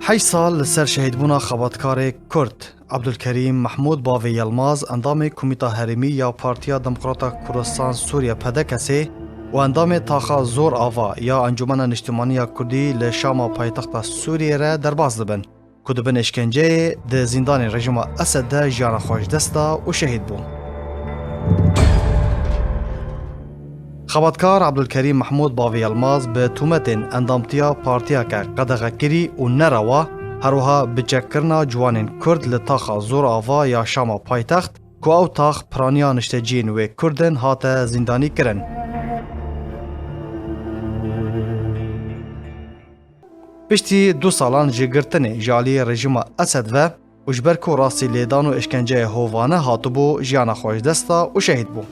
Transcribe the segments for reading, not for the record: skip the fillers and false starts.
حی سال لسر شهید بونا خباتکار کرد عبدالکریم محمود باوی یلماز اندام کمیتا هرمی یا پارتیا دموکراتا کردستان سوریه پدکسی و اندام تاخا زور آوا یا انجمن اجتماعی کردی لشام پایتخت سوریه را درباز دبن که دبن اشکنجه ده زندان رژیم اسد ده جان خوش دستا و شهید بون. خباتکار عبدالکریم محمود باوی یلماز به تومتین اندامتیا پارتیا که قدغه کری و نروا هروها بچکرنا جوانین کرد لطاقه زور آوا یا شام پایتخت که او تاق پرانیان اشتجین و کردن هات زندانی کرن. پشتی 2 سالان جگرتن جالی رژیم اسد و اجبرکو راستی لیدان و اشکنجه هووانه هاتو بو جیان خوش دستا و شهید بو.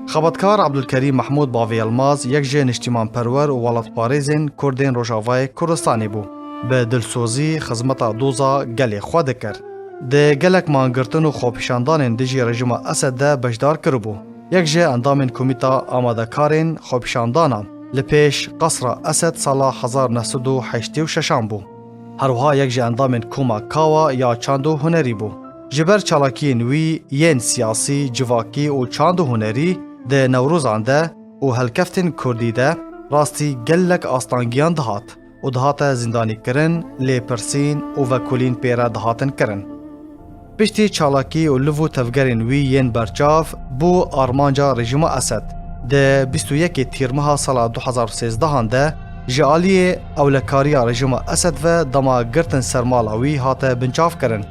خباتکار عبدالکریم محمود باوی یلماز یک جه نشتیمان پرور و ولات پارێزên کردên Rojavayê Kurdistanê bû. Bi dilsozî xizmeta doza gelê xwe dikir. Di gelek mangirtin û xwepîşandanên dijî rejima Esed de bejdar kiribû. Yek ji endamên komîta amadekarên xwepîşandanan li pêş qasra Esed sala 1986 bû. Herwiha yek ji endamên koma Kawa ya çand û hunerî bû. Ji ber çalakiyên wî yên siyasî, civakî û çand û hunerî de Newrozan de û helkeftên Kurdî de rastî gelek astangiyan dihat û dihate zindanî kirin, lêpirsîn û vekulîn pêre dihatin kirin. Piştî çalakî û liv û tevgerên wî yên berçav bû armanca rejima Esed. Di 21 tîrmeha sala 2013 de ji aliyê ewlekariya rejima Esed ve dema girtin sermala wî hate binçav kirin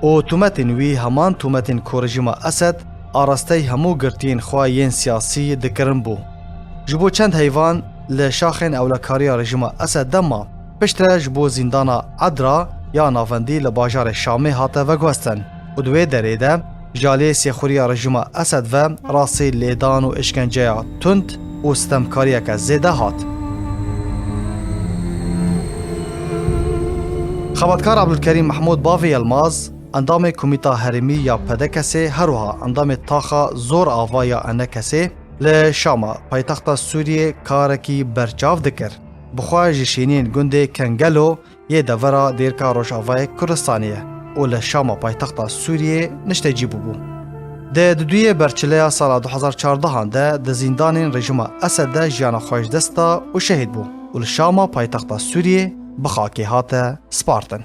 û tûmetên wî heman tûmetên ku rejima Esed arastey hemû girtiyên xwe yên siyasî dikirin bû. Ji bo çend heyvan li şaxên ewlekariya rejima Esed de ma piştre ji bo zîndana Edra ya navendî li bajarê Şamê hate veguhestin û di wê derê de ji aliyê sêxuriya rejima Esed ve rastî lêdan û işkenceya tund û stemkariyeke zêde hat. Xebatkar Abdulkerîm Mahmud Bavê Yilmaz endamê komîta herêmî ya pedekesê herwiha endamê taxa zor ava ya enekesê li Şama paytexta Sûriyê karekî berçav dikir. Bi xwe ji şîniyên gundê Kengelo yê devera dêrka Rojavayê Kurdistanê ye û li Şama paytexta Sûriyê niştecî bûbû. Di duduyê berçileya sala 2014 de di zindanên rejima Esed de jiyana xwe ji dest da û şehîd bû û li Şama paytexta Sûriyê bi xakê hate spartin.